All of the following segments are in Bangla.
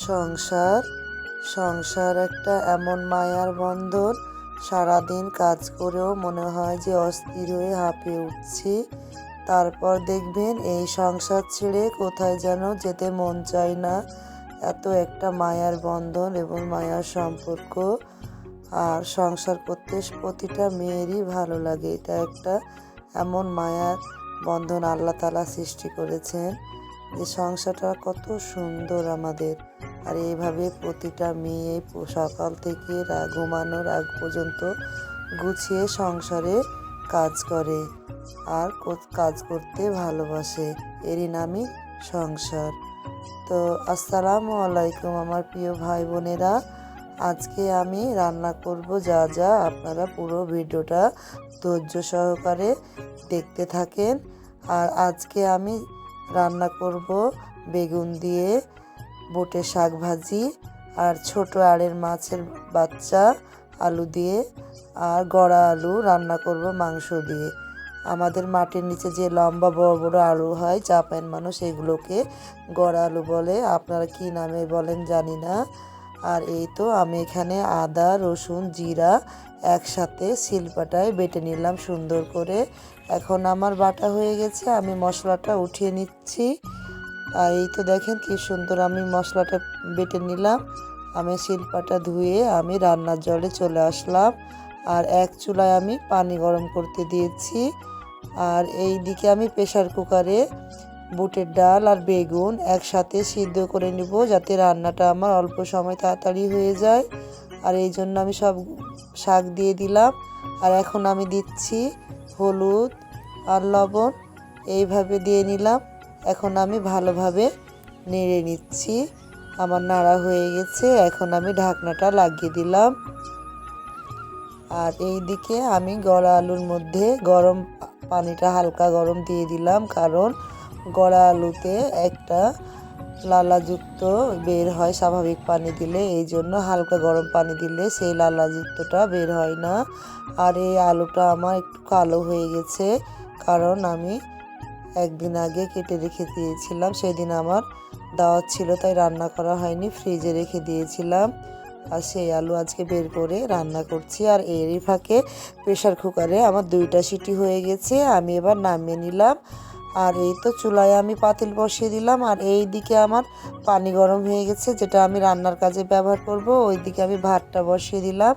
সংসার সংসার একটা এমন মায়ার বন্ধন, সারাদিন কাজ করেও মনে হয় যে অস্থির হয়ে হাঁপিয়ে উঠছি। তারপর দেখবেন এই সংসার ছেড়ে কোথায় যেন যেতে মন চায় না। এত একটা মায়ার বন্ধন এবং মায়ার সম্পর্ক। আর সংসার করতে প্রতিটা মেয়েরই ভালো লাগে। এটা একটা এমন মায়ার বন্ধন আল্লাহ তাআলা সৃষ্টি করেছেন যে সংসারটা কত সুন্দর আমাদের। আর এইভাবে প্রতিটা মেয়ে সকাল থেকে ঘুমানোর আগ পর্যন্ত গুছিয়ে সংসারে কাজ করে আর কাজ করতে ভালোবাসে। এরই নামই সংসার। তো আসসালামু আলাইকুম আমার প্রিয় ভাই বোনেরা। আজকে আমি রান্না করব যা যা, আপনারা পুরো ভিডিওটা ধৈর্য সহকারে দেখতে থাকেন। আর আজকে আমি রান্না করব বেগুন দিয়ে বুটের শাক ভাজি, আর ছোট আড়ের মাছের বাচ্চা আলু দিয়ে, আর গড়া আলু রান্না করব মাংস দিয়ে। আমাদের মাটির নিচে যে লম্বা বড় বড় আলু হয়, জাপান মানুষ এগুলোকে গড়া আলু বলে, আপনারা কি নামে বলেন জানি না। আর এই তো আমি এখানে আদা রসুন জিরা একসাথে শিলপাটায় বেটে নিলাম সুন্দর করে। এখন আমার বাটা হয়ে গেছে, আমি মশলাটা উঠিয়ে নিচ্ছি। আর এই তো দেখেন কি সুন্দর আমি মশলাটা বেটে নিলাম। আমি শিলপাটা ধুয়ে আমি রান্নার জলে চলে আসলাম। আর এক চুলায় আমি পানি গরম করতে দিয়েছি। আর এই দিকে আমি প্রেসার কুকারে বুটের ডাল আর বেগুন একসাথে সিদ্ধ করে নিব, যাতে রান্নাটা আমার অল্প সময় তাড়াতাড়ি হয়ে যায়। আর এই জন্য আমি সব শাক দিয়ে দিলাম। আর এখন আমি দিচ্ছি হলুদ আর লবণ, এইভাবে দিয়ে নিলাম। এখন আমি ভালোভাবে নেড়ে নিচ্ছি। আমার নাড়া হয়ে গেছে, এখন আমি ঢাকনাটা লাগিয়ে দিলাম। আর এই দিকে আমি গড়া আলুর মধ্যে গরম পানিটা হালকা গরম দিয়ে দিলাম, কারণ গড়া আলুতে একটা লালাযুক্ত বের হয় স্বাভাবিক পানি দিলে, এই জন্য হালকা গরম পানি দিলে সেই লালাযুক্তটা বের হয় না। আর এই আলুটা আমার একটু কালো হয়ে গেছে, কারণ আমি একদিন আগে কেটে রেখে দিয়েছিলাম, সেদিন আমার দাওয়াত ছিল তাই রান্না করা হয়নি, ফ্রিজে রেখে দিয়েছিলাম। আর সেই আলু আজকে বের করে রান্না করছি। আর এরই ফাঁকে প্রেসার কুকারে আমার 2টা সিটি হয়ে গেছে, আমি এবার নামিয়ে নিলাম। আর এই তো চুলায় আমি পাতিল বসিয়ে দিলাম। আর এই দিকে আমার পানি গরম হয়ে গেছে, যেটা আমি রান্নার কাজে ব্যবহার করব। ওই দিকে আমি ভাতটা বসিয়ে দিলাম।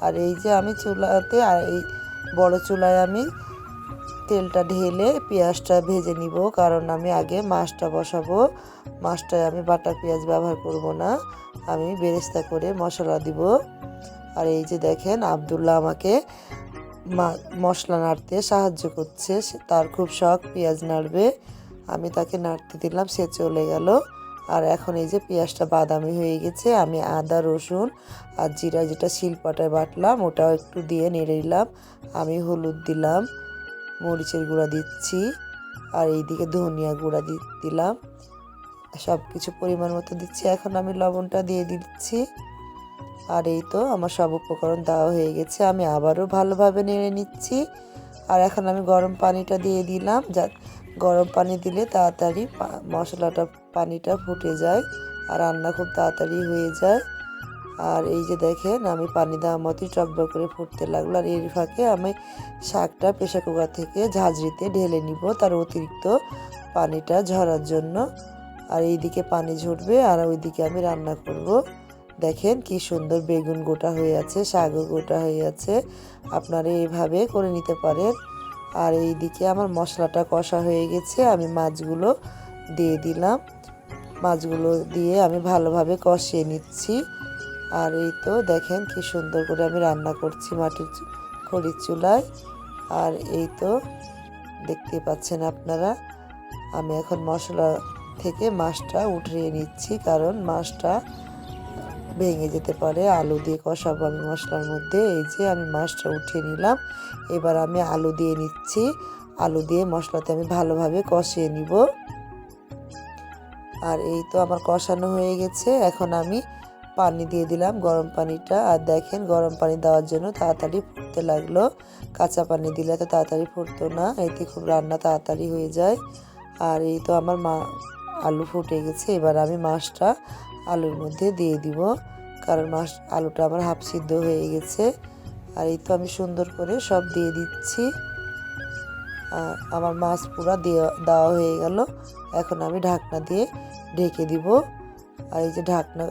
আর এই যে আমি চুলাতে, আর এই বড় চুলায় আমি তেলটা ঢেলে পেঁয়াজটা ভেজে নিব, কারণ আমি আগে মাছটা বসাবো। মাছটায় আমি বাটা পেঁয়াজ ব্যবহার করব না, আমি বেরেস্তা করে মশলা দিব। আর এই যে দেখেন আব্দুল্লাহ আমাকে মশলা নাড়তে সাহায্য করছে, তার খুব শখ পেঁয়াজ নাড়বে। আমি তাকে নাড়তে দিলাম, সে চলে গেল। আর এখন এই যে পেঁয়াজটা বাদামি হয়ে গেছে, আমি আদা রসুন আর জিরা যেটা শিলপাটায় বাটলাম ওটাও একটু দিয়ে নেড়ে নিলাম। আমি হলুদ দিলাম, মরিচের গুঁড়া দিচ্ছি, আর এইদিকে ধনিয়া গুঁড়া দিলাম, সব কিছু পরিমাণ মতো দিচ্ছি। এখন আমি লবণটা দিয়ে দিচ্ছি। আর এই তো আমার সব উপকরণ দেওয়া হয়ে গেছে, আমি আবারও ভালোভাবে নেড়ে নিচ্ছি। আর এখন আমি গরম পানিটা দিয়ে দিলাম, যা গরম পানি দিলে তাড়াতাড়ি মশলাটা পানিটা ফুটে যায় আর রান্না খুব তাড়াতাড়ি হয়ে যায়। আর এই যে দেখেন আমি পানি দেওয়া মতোই টকবক করে ফুটতে লাগলো। আর এর ফাঁকে আমি শাকটা প্রেসার কুকার থেকে ঝাঁঝরিতে ঢেলে নিব, তার অতিরিক্ত পানিটা ঝরার জন্য। আর এইদিকে পানি ঝরবে আর ওইদিকে আমি রান্না করব। দেখেন কি সুন্দর বেগুন গোটা হয়ে আছে, শাকও গোটা হয়ে আছে, আপনারা এইভাবে করে নিতে পারেন। আর এইদিকে আমার মশলাটা কষা হয়ে গেছে, আমি মাছগুলো দিয়ে দিলাম। মাছগুলো দিয়ে আমি ভালোভাবে কষিয়ে নিচ্ছি। আর এই তো দেখেন কি সুন্দর করে আমি রান্না করছি মাটির খড়ির চুলায়। আর এই তো দেখতে পাচ্ছেন আপনারা, আমি এখন মশলা থেকে মাছটা উঠিয়ে নিচ্ছি, কারণ মাছটা ভেঙে যেতে পারে, আলু দিয়ে কষাবো আমি মশলার মধ্যে। এই যে আমি মাছটা উঠিয়ে নিলাম, এবার আমি আলু দিয়ে নিচ্ছি। আলু দিয়ে মশলাতে আমি ভালোভাবে কষিয়ে নিব। আর এই তো আমার কষানো হয়ে গেছে, এখন আমি পানি দিয়ে দিলাম, গরম পানিটা। আর দেখেন গরম পানি দেওয়ার জন্য তাড়াতাড়ি ফুটতে লাগলো, কাঁচা পানি দিলে তো তাড়াতাড়ি ফুটতো না, এতে খুব রান্না তাড়াতাড়ি হয়ে যায়। আর এই তো আমার আলু ফুটে গেছে, এবার আমি মাছটা আলুর মধ্যে দিয়ে দিব, কারণ আলুটা আমার হাফ সিদ্ধ হয়ে গেছে। আর এই তো আমি সুন্দর করে সব দিয়ে দিচ্ছি। আর আমার মাছ পুরো দেওয়া হয়ে গেল। এখন আমি ঢাকনা দিয়ে ঢেকে দিব। আর এই যে ঢাকনা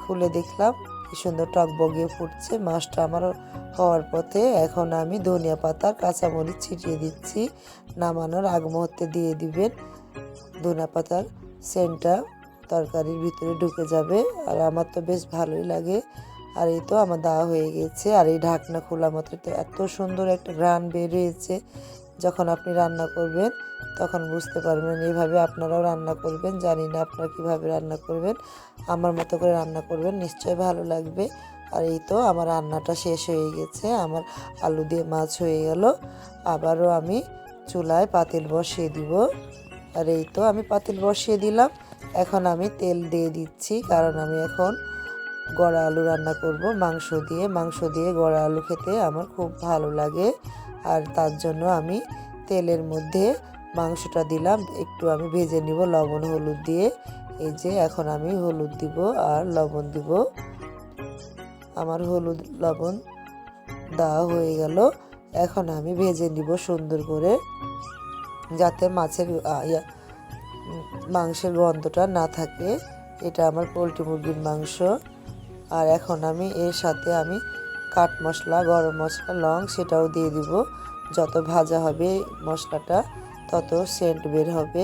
খুলে দেখলাম কি সুন্দর টকবগিয়ে ফুটছে। মাছটা আমার হওয়ার পথে। এখন আমি ধনিয়া পাতার কাঁচামরিচ ছিটিয়ে দিচ্ছি। নামানোর আগ মুহূর্তে দিয়ে দিবেন। ধনিয়া পাতার সেন্টটা তরকারির ভিতরে ঢুকে যাবে, আর আমার তো বেশ ভালোই লাগে। আর এই তো আমার দেওয়া হয়ে গেছে। আর এই ঢাকনা খোলা মাত্র তো এত সুন্দর একটা ঘ্রাণ বের হয়েছে। যখন আপনি রান্না করবেন তখন বুঝতে পারবেন। এইভাবে আপনারাও রান্না করবেন, জানি না আপনারা কীভাবে রান্না করবেন, আমার মতো করে রান্না করবেন, নিশ্চয়ই ভালো লাগবে। আর এই তো আমার রান্নাটা শেষ হয়ে গেছে। আমার আলু দিয়ে মাছ হয়ে গেল। আবারও আমি চুলায় পাতিল বসিয়ে দিব। আর এই তো আমি পাতিল বসিয়ে দিলাম। এখন আমি তেল দিয়ে দিচ্ছি, কারণ আমি এখন গড়া আলু রান্না করব মাংস দিয়ে গড়া আলু খেতে আমার খুব ভালো লাগে। আর তার জন্য আমি তেলের মধ্যে মাংসটা দিলাম, একটু আমি ভেজে নিব লবণ হলুদ দিয়ে। এই যে এখন আমি হলুদ দিব আর লবণ দিব। আমার হলুদ লবণ দেওয়া হয়ে গেল। এখন আমি ভেজে নিব সুন্দর করে, যাতে মাংসের গন্ধটা না থাকে। এটা আমার পোলট্রি মুরগির মাংস। আর এখন আমি এর সাথে আমি কাট মশলা, গরম মশলা, লং সেটাও দিয়ে দিব। যত ভাজা হবে মশলাটা তত সেন্ট বের হবে।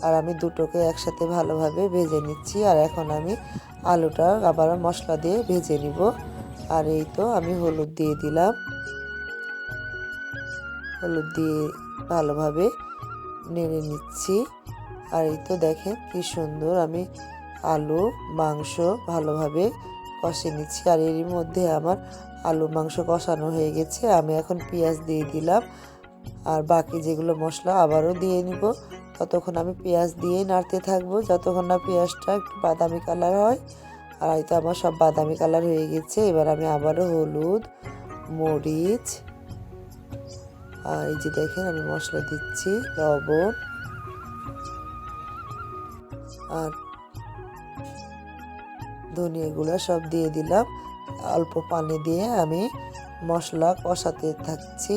আর আমি দুটোকে একসাথে ভালোভাবে ভেজে নিচ্ছি। আর এখন আমি আলুটা আবার মশলা দিয়ে ভেজে নিব। আর এই তো আমি হলুদ দিয়ে দিলাম। হলুদ দিয়ে ভালোভাবে নেড়ে নিচ্ছি। আর এই তো দেখেন কি সুন্দর আমি আলু মাংস ভালোভাবে কষে নিচ্ছি। আর এরই মধ্যে আমার আলু মাংস কষানো হয়ে গেছে। আমি এখন পেঁয়াজ দিয়ে দিলাম। আর বাকি যেগুলো মশলা আবারও দিয়ে নিব। ততক্ষণ আমি পেঁয়াজ দিয়েই নাড়তে থাকবো, যতক্ষণ না পেঁয়াজটা একটু বাদামি কালার হয়। আর হয়তো আমার সব বাদামি কালার হয়ে গেছে। এবার আমি আবারও হলুদ, মরিচ, আর এই যে দেখেন আমি মশলা দিচ্ছি, লবণ আর ধনিয়া গুঁড়া সব দিয়ে দিলাম। অল্প পানি দিয়ে আমি মশলা কষাতে থাকছি।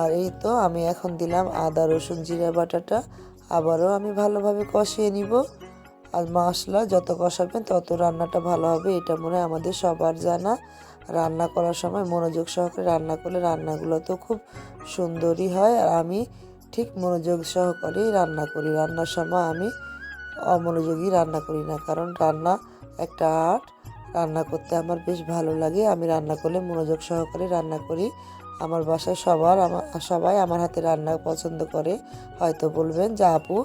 আর এই তো আমি এখন দিলাম আদা রসুন জিরা বাটাটা। আবারও আমি ভালোভাবে কষিয়ে নিব। আর মশলা যত কষাবেন তত রান্নাটা ভালো হবে, এটা মনে হয় আমাদের সবার জানা। রান্না করার সময় মনোযোগ সহকারে রান্না করলে রান্নাগুলো তো খুব সুন্দরই হয়। আর আমি ঠিক মনোযোগ সহকারেই রান্না করি। রান্নার সময় আমি অমনোযোগী রান্না করি না, কারণ রান্না একটা আর্ট। রান্না করতে আমার বেশ ভালো লাগে। আমি রান্না করলে মনোযোগ সহকারে রান্না করি। আমার বাসায় সবাই আমার হাতে রান্না পছন্দ করে। হয়তো বলবেন যে আপু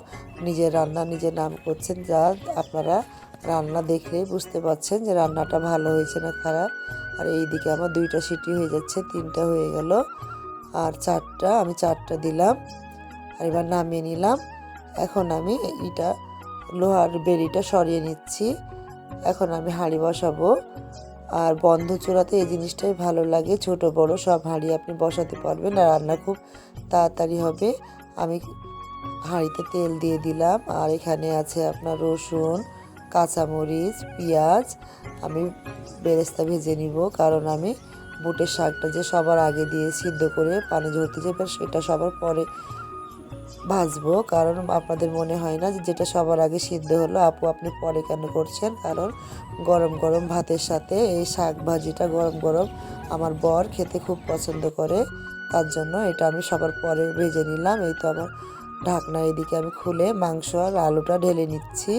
নিজের রান্না নিজে নাম করছেন, যা আপনারা রান্না দেখলেই বুঝতে পারছেন যে রান্নাটা ভালো হয়েছে না খারাপ। আর এইদিকে আমার 2টা সিটি হয়ে যাচ্ছে, 3টা হয়ে গেল। আর আমি চারটা দিলাম। আর এবার নামিয়ে নিলাম। এখন আমি লোহার বেড়িটা সরিয়ে নিচ্ছি। এখন আমি হাঁড়ি বসাবো। আর বন্ধ চুলাতে এই জিনিসটাই ভালো লাগে, ছোট বড় সব হাঁড়ি আপনি বসাতে পারবেন আর রান্না খুব তাড়াতাড়ি হবে। আমি হাঁড়িতে তেল দিয়ে দিলাম। আর এখানে আছে আপনার রসুন, কাঁচামরিচ, পেঁয়াজ। আমি বেরেস্তা ভেজে নিব, কারণ আমি বুটের শাকটা যে সবার আগে দিয়ে সিদ্ধ করে পানি ঝরতে যাবে সেটা সবার পরে ভাজবো। কারণ আপনাদের মনে হয় না যে যেটা সবার আগে সিদ্ধ হলো আপু আপনি পরে কেন করছেন, কারণ গরম গরম ভাতের সাথে এই শাক ভাজিটা গরম গরম আমার বর খেতে খুব পছন্দ করে। তার জন্য এটা আমি সবার পরে ভেজে নিলাম। এই তো আমার ঢাকনা এদিকে আমি খুলে মাংস আর আলুটা ঢেলে নিচ্ছি।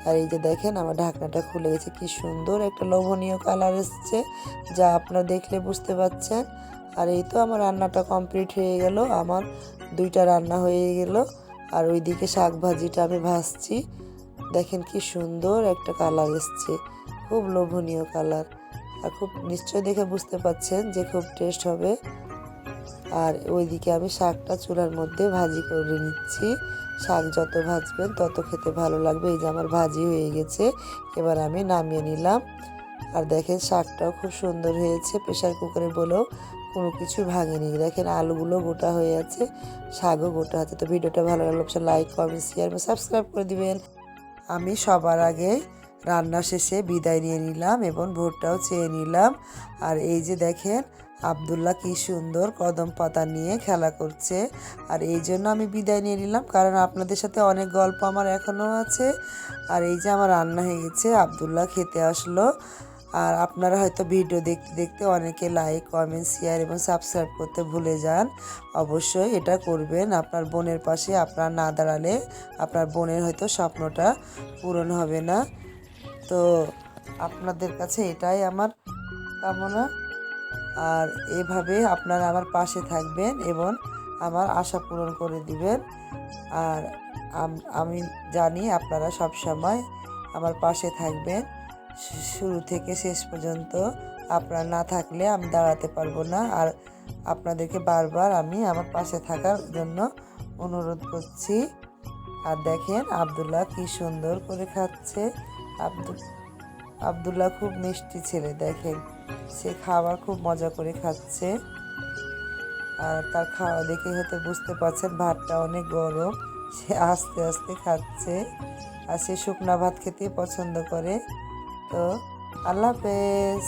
আর এই যে দেখেন আমার ঢাকনাটা খুলে গেছে, কি সুন্দর একটা লোভনীয় কালার এসছে, যা আপনারা দেখলে বুঝতে পারছেন। আর এই তো আমার রান্নাটা কমপ্লিট হয়ে গেল। আমার 2টা রান্না হয়ে গেল। আর ওইদিকে শাক ভাজিটা আমি ভাজছি। দেখেন কি সুন্দর একটা কালার এসছে, খুব লোভনীয় কালার। আর খুব নিশ্চয় দেখে বুঝতে পাচ্ছেন যে খুব টেস্ট হবে। আর ওইদিকে আমি শাকটা চুলার মধ্যে ভাজি করে নিচ্ছি। শাক যত ভাজবেন তত খেতে ভালো লাগবে। এই যে আমার ভাজি হয়ে গেছে, এবার আমি নামিয়ে নিলাম। আর দেখেন শাকটাও খুব সুন্দর হয়েছে, প্রেশার কুকারে বলেও কোনো কিছু ভাঙেনি। দেখেন আলুগুলো গোটা হয়ে আছে, শাকও গোটা আছে। তো ভিডিওটা ভালো লাগলে অবশ্যই লাইক কমেন্ট শেয়ার এবং সাবস্ক্রাইব করে দিবেন। আমি সবার আগে রান্না শেষে বিদায় নিয়ে নিলাম এবং ভোরটাও চেয়ে নিলাম। আর এই যে দেখেন আব্দুল্লাহ কি সুন্দর কদম পাতা নিয়ে খেলা করছে। আর এই জন্য আমি বিদায় নিয়ে নিলাম, কারণ আপনাদের সাথে অনেক গল্প আমার এখনও আছে। আর এই যে আমার রান্না হয়ে গেছে, আব্দুল্লাহ খেতে আসলো। আর আপনারা হয়তো ভিডিও দেখতে দেখতে অনেকে লাইক, কমেন্ট, শেয়ার এবং সাবস্ক্রাইব করতে ভুলে যান। অবশ্যই এটা করবেন। আপনার বোনের পাশে আপনার না দাঁড়ালে আপনার বোনের হয়তো স্বপ্নটা পূরণ হবে না। তো আপনাদের কাছে এটাই আমার কামনা। আর এভাবে আপনারা আমার পাশে থাকবেন এবং আমার আশা পূরণ করে দিবেন। আর আমি জানি আপনারা সব সময় আমার পাশে থাকবেন শুরু থেকে শেষ পর্যন্ত। আপনারা না থাকলে আমি দাঁড়াতে পারবো না। আর আপনাদেরকে বারবার আমি আমার পাশে থাকার জন্য অনুরোধ করছি। আর দেখেন আব্দুল্লাহ কি সুন্দর করে খাচ্ছে। আব্দুল্লাহ খুব মিষ্টি ছেলে, দেখেন সে খাবার খুব মজা করে খাচ্ছে। আর তার খাওয়া দেখে হয়তো বুঝতে পারছেন ভাতটা অনেক গরম, সে আস্তে আস্তে খাচ্ছে। আর সে শুকনা ভাত খেতে পছন্দ করে। তো আল্লাহ হাফেজ।